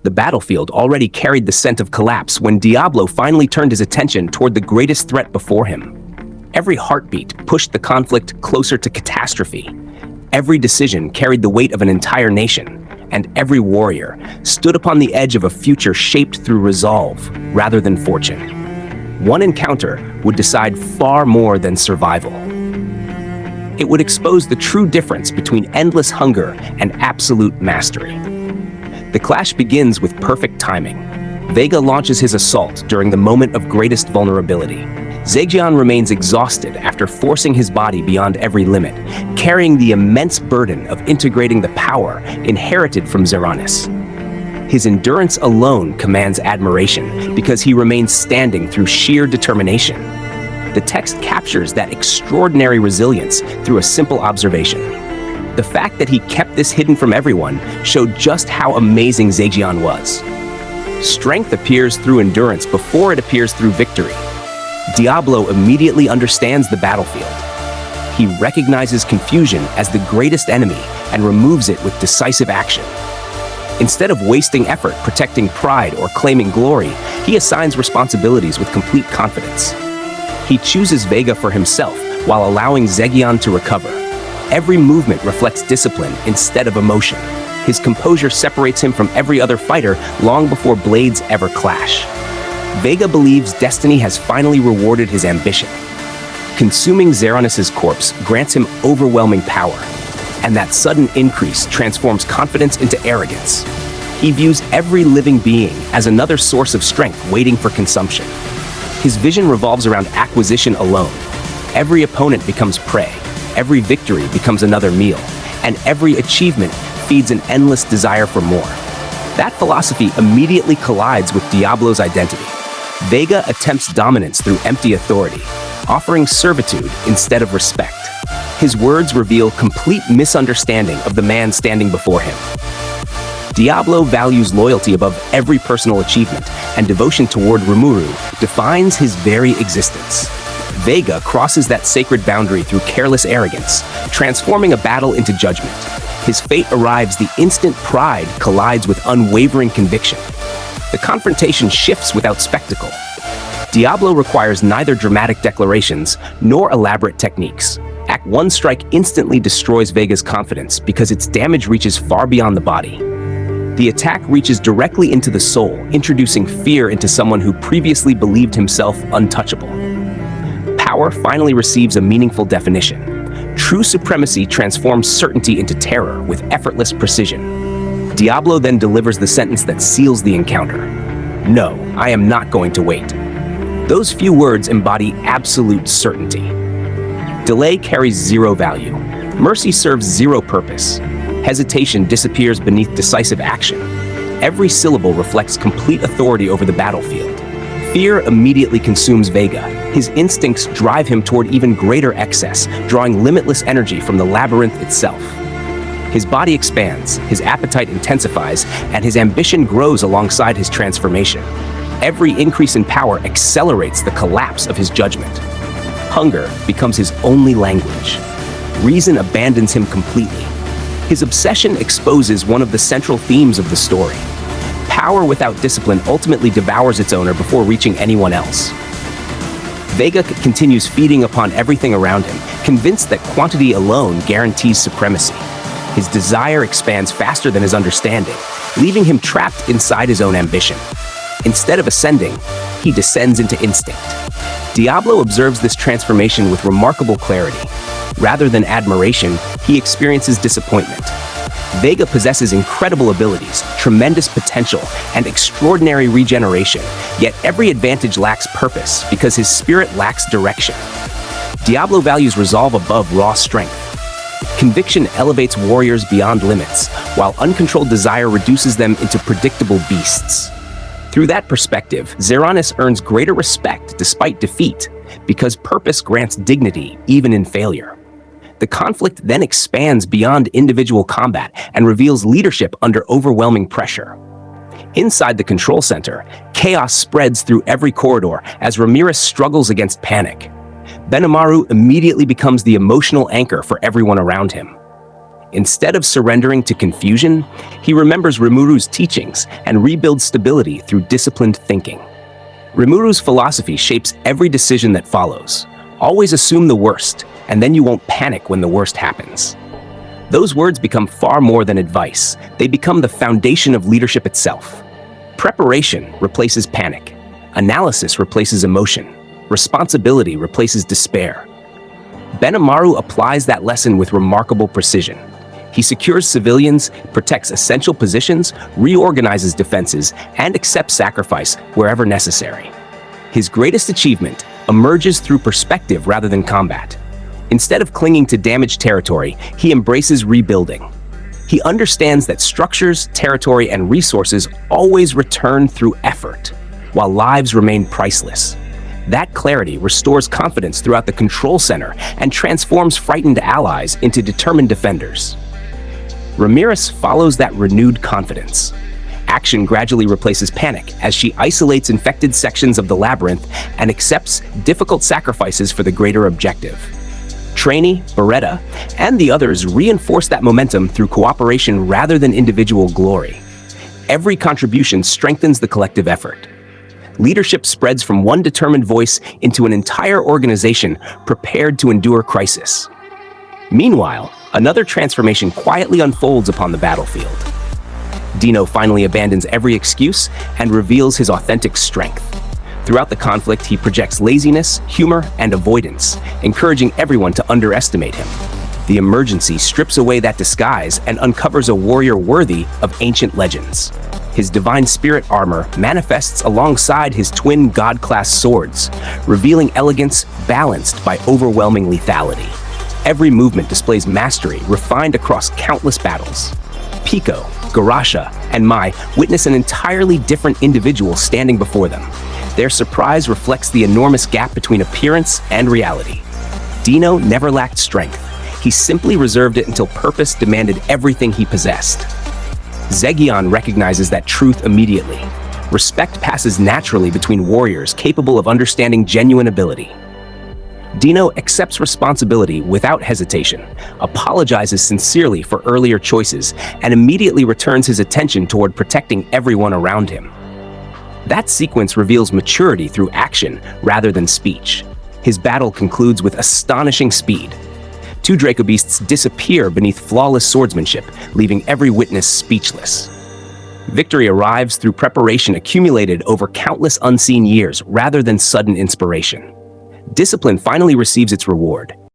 The battlefield already carried the scent of collapse when Diablo finally turned his attention toward the greatest threat before him. Every heartbeat pushed the conflict closer to catastrophe. Every decision carried the weight of an entire nation, and every warrior stood upon the edge of a future shaped through resolve rather than fortune. One encounter would decide far more than survival. It would expose the true difference between endless hunger and absolute mastery. The clash begins with perfect timing. Vega launches his assault during the moment of greatest vulnerability. Zhejian remains exhausted after forcing his body beyond every limit, carrying the immense burden of integrating the power inherited from Zeranis. His endurance alone commands admiration because he remains standing through sheer determination. The text captures that extraordinary resilience through a simple observation. The fact that he kept this hidden from everyone showed just how amazing Zhejian was. Strength appears through endurance before it appears through victory. Diablo immediately understands the battlefield. He recognizes confusion as the greatest enemy and removes it with decisive action. Instead of wasting effort protecting pride or claiming glory, he assigns responsibilities with complete confidence. He chooses Vega for himself while allowing Zhejian to recover. Every movement reflects discipline instead of emotion. His composure separates him from every other fighter long before blades ever clash. Vega believes destiny has finally rewarded his ambition. Consuming Zeranis' corpse grants him overwhelming power, and that sudden increase transforms confidence into arrogance. He views every living being as another source of strength waiting for consumption. His vision revolves around acquisition alone. Every opponent becomes prey, every victory becomes another meal, and every achievement feeds an endless desire for more. That philosophy immediately collides with Diablo's identity. Vega attempts dominance through empty authority, offering servitude instead of respect. His words reveal complete misunderstanding of the man standing before him. Diablo values loyalty above every personal achievement, and devotion toward Rimuru defines his very existence. Vega crosses that sacred boundary through careless arrogance, transforming a battle into judgment. His fate arrives the instant pride collides with unwavering conviction. The confrontation shifts without spectacle. Diablo requires neither dramatic declarations nor elaborate techniques. Act 1 strike instantly destroys Vega's confidence because its damage reaches far beyond the body. The attack reaches directly into the soul, introducing fear into someone who previously believed himself untouchable. Power finally receives a meaningful definition. True supremacy transforms certainty into terror with effortless precision. Diablo then delivers the sentence that seals the encounter. "No, I am not going to wait." Those few words embody absolute certainty. Delay carries zero value. Mercy serves zero purpose. Hesitation disappears beneath decisive action. Every syllable reflects complete authority over the battlefield. Fear immediately consumes Vega. His instincts drive him toward even greater excess, drawing limitless energy from the labyrinth itself. His body expands, his appetite intensifies, and his ambition grows alongside his transformation. Every increase in power accelerates the collapse of his judgment. Hunger becomes his only language. Reason abandons him completely. His obsession exposes one of the central themes of the story. Power without discipline ultimately devours its owner before reaching anyone else. Vega continues feeding upon everything around him, convinced that quantity alone guarantees supremacy. His desire expands faster than his understanding, leaving him trapped inside his own ambition. Instead of ascending, he descends into instinct. Diablo observes this transformation with remarkable clarity. Rather than admiration, he experiences disappointment. Vega possesses incredible abilities, tremendous potential, and extraordinary regeneration, yet every advantage lacks purpose because his spirit lacks direction. Diablo values resolve above raw strength. Conviction elevates warriors beyond limits, while uncontrolled desire reduces them into predictable beasts. Through that perspective, Zeranis earns greater respect despite defeat, because purpose grants dignity even in failure. The conflict then expands beyond individual combat and reveals leadership under overwhelming pressure. Inside the control center, chaos spreads through every corridor as Ramirez struggles against panic. Benimaru immediately becomes the emotional anchor for everyone around him. Instead of surrendering to confusion, he remembers Rimuru's teachings and rebuilds stability through disciplined thinking. Rimuru's philosophy shapes every decision that follows. Always assume the worst, and then you won't panic when the worst happens. Those words become far more than advice. They become the foundation of leadership itself. Preparation replaces panic. Analysis replaces emotion. Responsibility replaces despair. Benimaru applies that lesson with remarkable precision. He secures civilians, protects essential positions, reorganizes defenses, and accepts sacrifice wherever necessary. His greatest achievement emerges through perspective rather than combat. Instead of clinging to damaged territory, he embraces rebuilding. He understands that structures, territory, and resources always return through effort, while lives remain priceless. That clarity restores confidence throughout the control center and transforms frightened allies into determined defenders. Ramirez follows that renewed confidence. Action gradually replaces panic as she isolates infected sections of the labyrinth and accepts difficult sacrifices for the greater objective. Trainee, Beretta, and the others reinforce that momentum through cooperation rather than individual glory. Every contribution strengthens the collective effort. Leadership spreads from one determined voice into an entire organization prepared to endure crisis. Meanwhile, another transformation quietly unfolds upon the battlefield. Dino finally abandons every excuse and reveals his authentic strength. Throughout the conflict, he projects laziness, humor, and avoidance, encouraging everyone to underestimate him. The emergency strips away that disguise and uncovers a warrior worthy of ancient legends. His divine spirit armor manifests alongside his twin god-class swords, revealing elegance balanced by overwhelming lethality. Every movement displays mastery refined across countless battles. Pico, Garasha, and Mai witness an entirely different individual standing before them. Their surprise reflects the enormous gap between appearance and reality. Dino never lacked strength. He simply reserved it until purpose demanded everything he possessed. Zegion recognizes that truth immediately. Respect passes naturally between warriors capable of understanding genuine ability. Dino accepts responsibility without hesitation, apologizes sincerely for earlier choices, and immediately returns his attention toward protecting everyone around him. That sequence reveals maturity through action rather than speech. His battle concludes with astonishing speed. Two Draco Beasts disappear beneath flawless swordsmanship, leaving every witness speechless. Victory arrives through preparation accumulated over countless unseen years rather than sudden inspiration. Discipline finally receives its reward.